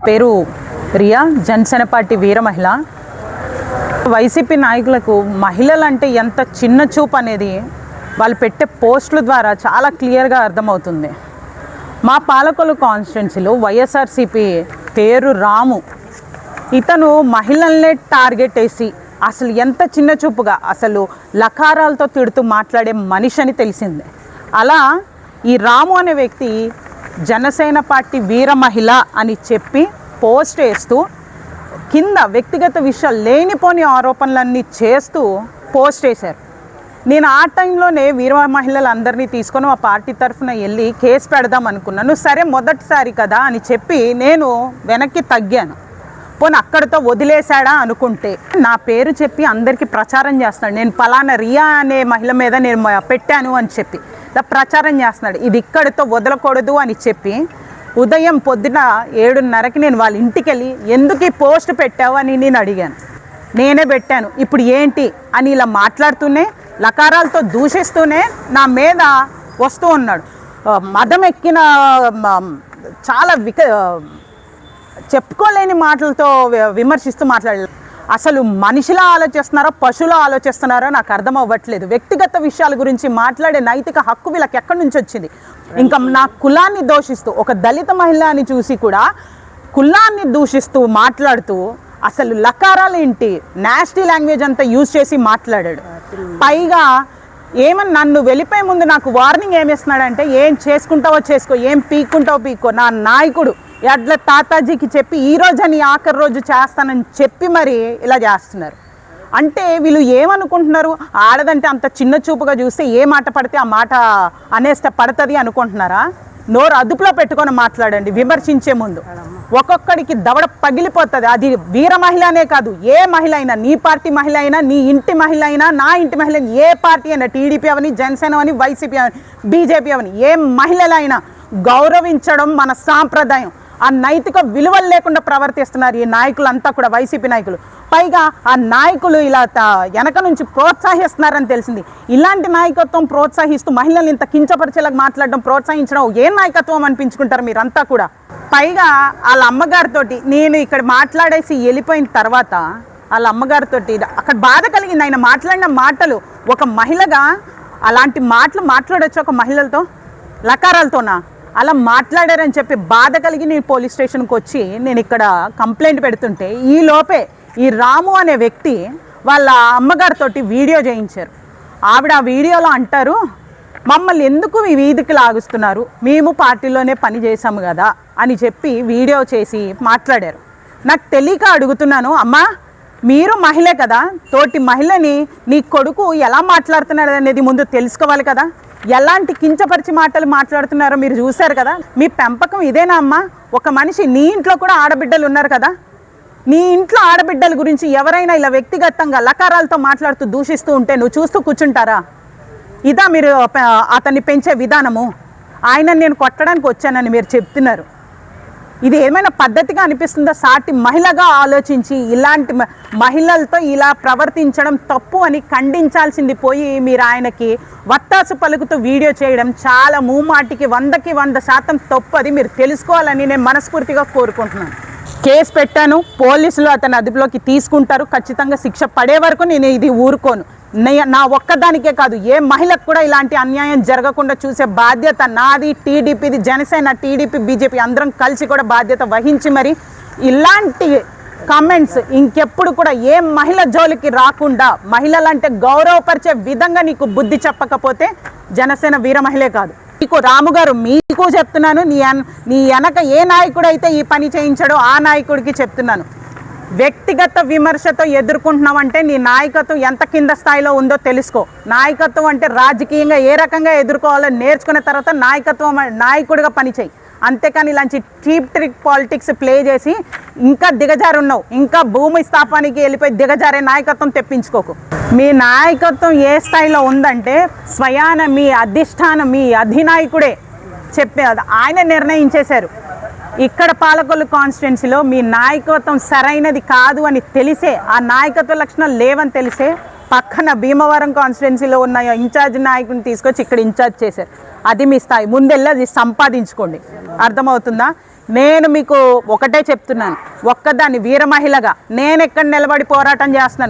పేరు రియా, జనసేన పార్టీ వీర మహిళ. వైసీపీ నాయకులకు మహిళలంటే ఎంత చిన్న చూపు అనేది వాళ్ళు పెట్టే పోస్టుల ద్వారా చాలా క్లియర్గా అర్థమవుతుంది. మా పాలకొల్లు కాన్స్టిట్యున్సీలో వైఎస్ఆర్సీపీ పేరు రాము, ఇతను మహిళల్నే టార్గెట్ వేసి అసలు ఎంత చిన్న చూపుగా అసలు లకారాలతో తిడుతూ మాట్లాడే మనిషి అని తెలిసిందే. అలా ఈ రాము అనే వ్యక్తి జనసేన పార్టీ వీర మహిళ అని చెప్పి పోస్ట్ వేస్తూ కింద వ్యక్తిగత విషయాలు లేనిపోని ఆరోపణలన్నీ చేస్తూ పోస్ట్ వేశారు. నేను ఆ టైంలోనే వీర మహిళలందరినీ తీసుకొని మా పార్టీ తరఫున వెళ్ళి కేసు పెడదాం అనుకున్నాను. సరే మొదటిసారి కదా అని చెప్పి నేను వెనక్కి తగ్గాను. పోనీ అక్కడితో వదిలేశాడా అనుకుంటే నా పేరు చెప్పి అందరికీ ప్రచారం చేస్తున్నాడు. నేను పలానా రియా అనే మహిళ మీద నేను పెట్టాను అని చెప్పి ప్రచారం చేస్తున్నాడు. ఇది ఇక్కడితో వదలకూడదు అని చెప్పి ఉదయం పొద్దున 7:30కి నేను వాళ్ళ ఇంటికి వెళ్ళి ఎందుకు ఈ పోస్ట్ పెట్టావు అని నేను అడిగాను. నేనే పెట్టాను, ఇప్పుడు ఏంటి అని ఇలా మాట్లాడుతూనే లకారాలతో దూషిస్తూనే నా మీద వస్తూ ఉన్నాడు. మదం ఎక్కిన చాలా చెప్పుకోలేని మాటలతో విమర్శిస్తూ మాట్లాడారు. అసలు మనిషిలా ఆలోచిస్తున్నారో పశువులా ఆలోచిస్తున్నారో నాకు అర్థం అవ్వట్లేదు. వ్యక్తిగత విషయాల గురించి మాట్లాడే నైతిక హక్కు వీళ్ళకి ఎక్కడి నుంచి వచ్చింది? ఇంకా నా కులాన్ని దూషిస్తూ ఒక దళిత మహిళ అని చూసి కూడా కులాన్ని దూషిస్తూ మాట్లాడుతూ అసలు లకారాలు ఏంటి నాస్టీ లాంగ్వేజ్ అంతా యూజ్ చేసి మాట్లాడాడు. పైగా ఏమని నన్ను వెళ్ళిపోయే ముందు నాకు వార్నింగ్ ఏమిస్తున్నాడంటే ఏం చేసుకుంటావో చేసుకో, ఏం పీక్కుంటావో పీక్కో, నా నాయకుడు ఎడ్ల తాతాజీకి చెప్పి ఈ రోజని ఆఖరి రోజు చేస్తానని చెప్పి మరి ఇలా చేస్తున్నారు. అంటే వీళ్ళు ఏమనుకుంటున్నారు? ఆడదంటే అంత చిన్న చూపుగా చూస్తే ఏ మాట పడితే ఆ మాట అనేస్తే పడుతుంది అనుకుంటున్నారా? నోరు అదుపులో పెట్టుకొని మాట్లాడండి విమర్శించే ముందు. ఒక్కొక్కడికి దవడ పగిలిపోతుంది. అది వీర మహిళ అనే కాదు, ఏ మహిళ అయినా, నీ పార్టీ మహిళ అయినా, నీ ఇంటి మహిళ అయినా, నా ఇంటి మహిళ అయినా, ఏ పార్టీ అయినా, టీడీపీ అవని, జనసేన అవని, వైసీపీ అవని, బీజేపీ అవని, ఏ మహిళలైనా గౌరవించడం మన సాంప్రదాయం. ఆ నైతిక విలువలు లేకుండా ప్రవర్తిస్తున్నారు ఈ నాయకులంతా కూడా, వైసీపీ నాయకులు. పైగా ఆ నాయకులు ఇలా వెనక నుంచి ప్రోత్సహిస్తున్నారని తెలిసింది. ఇలాంటి నాయకత్వం ప్రోత్సహిస్తూ మహిళల్ని ఇంత కించపరిచేలాగా మాట్లాడడం, ప్రోత్సహించడం ఏ నాయకత్వం అనిపించుకుంటారు మీరంతా కూడా? పైగా వాళ్ళ అమ్మగారితోటి నేను ఇక్కడ మాట్లాడేసి వెళ్ళిపోయిన తర్వాత వాళ్ళ అమ్మగారితోటి అక్కడ బాధ కలిగింది. ఆయన మాట్లాడిన మాటలు, ఒక మహిళగా అలాంటి మాటలు మాట్లాడచ్చు ఒక మహిళలతో? లకారాలతోనా? అలా మాట్లాడారని చెప్పి బాధ కలిగి నేను పోలీస్ స్టేషన్కి వచ్చి నేను ఇక్కడ కంప్లైంట్ పెడుతుంటే ఈ లోపే ఈ రాము అనే వ్యక్తి వాళ్ళ అమ్మగారితోటి వీడియో చేయించారు. ఆవిడ ఆ వీడియోలో అంటారు, మమ్మల్ని ఎందుకు మీ వీధికి లాగుస్తున్నారు, మేము పార్టీలోనే పని చేసాము కదా అని చెప్పి వీడియో చేసి మాట్లాడారు. నాకు తెలియక అడుగుతున్నాను, అమ్మా మీరు మహిళే కదా, తోటి మహిళని నీ కొడుకు ఎలా మాట్లాడుతున్నాడు అనేది ముందు తెలుసుకోవాలి కదా. ఎలాంటి కించపరిచి మాటలు మాట్లాడుతున్నారో మీరు చూశారు కదా. మీ పెంపకం ఇదేనా అమ్మా? ఒక మనిషి, నీ ఇంట్లో కూడా ఆడబిడ్డలు ఉన్నారు కదా, నీ ఇంట్లో ఆడబిడ్డల గురించి ఎవరైనా ఇలా వ్యక్తిగతంగా లకారాలతో మాట్లాడుతూ దూషిస్తూ ఉంటే నువ్వు చూస్తూ కూర్చుంటారా? ఇదా మీరు అతన్ని పెంచే విధానము? ఆయన నేను కొట్టడానికి వచ్చానని మీరు చెప్తున్నారు. ఇది ఏమైనా పద్ధతిగా అనిపిస్తుందా? సాటి మహిళగా ఆలోచించి ఇలాంటి మహిళలతో ఇలా ప్రవర్తించడం తప్పు అని ఖండించాల్సింది పోయి మీరు ఆయనకి వత్తాసు పలుకుతూ వీడియో చేయడం చాలా మూమాటికి 100% తప్పు. అది మీరు తెలుసుకోవాలని నేను మనస్ఫూర్తిగా కోరుకుంటున్నాను. కేసు పెట్టాను, పోలీసులు అతని అదుపులోకి తీసుకుంటారు. ఖచ్చితంగా శిక్ష పడే వరకు నేను ఇది ఊరుకోను. నా ఒక్కదానికే కాదు, ఏ మహిళకు కూడా ఇలాంటి అన్యాయం జరగకుండా చూసే బాధ్యత నాది, టీడీపీది, జనసేన, టీడీపీ, బీజేపీ అందరం కలిసి కూడా బాధ్యత వహించి మరి ఇలాంటి కామెంట్స్ ఇంకెప్పుడు కూడా ఏ మహిళ జోలికి రాకుండా మహిళలంటే గౌరవపరిచే విధంగా నీకు బుద్ధి చెప్పకపోతే జనసేన వీర మహిళే కాదు, నీకు రాము గారు మీకు చెప్తున్నాను, నీ వెనక ఏ నాయకుడు అయితే ఈ పని చేయించాడో ఆ నాయకుడికి చెప్తున్నాను. వ్యక్తిగత విమర్శతో ఎదుర్కొంటున్నావంటే నీ నాయకత్వం ఎంత కింద స్థాయిలో ఉందో తెలుసుకో. నాయకత్వం అంటే రాజకీయంగా ఏ రకంగా ఎదుర్కోవాలో నేర్చుకున్న తర్వాత నాయకుడిగా పనిచేయి. అంతేకాని ఇలాంటి చీప్ ట్రిక్ పాలిటిక్స్ ప్లే చేసి ఇంకా దిగజారున్నావు, ఇంకా భూమి స్థాపానికి వెళ్ళిపోయి దిగజారే నాయకత్వం తెప్పించుకోకు. మీ నాయకత్వం ఏ స్థాయిలో ఉందంటే స్వయాన మీ అధిష్టానం, మీ అధినాయకుడే చెప్పేది, ఆయన నిర్ణయించేశారు. ఇక్కడ పాలకొల్లు కాన్స్టిట్యున్సీలో మీ నాయకత్వం సరైనది కాదు అని తెలిసే, ఆ నాయకత్వ లక్షణాలు లేవని తెలిసే పక్కన భీమవరం కాన్స్టిట్యున్సీలో ఉన్న ఇన్ఛార్జ్ నాయకుని తీసుకొచ్చి ఇక్కడ ఇన్ఛార్జ్ చేశారు. అది మీ స్థాయి. ముందెళ్ళి అది సంపాదించుకోండి. అర్థమవుతుందా? నేను మీకు ఒకటే చెప్తున్నాను, ఒక్కదాన్ని వీర మహిళగా నేను ఎక్కడ నిలబడి పోరాటం చేస్తున్నాను.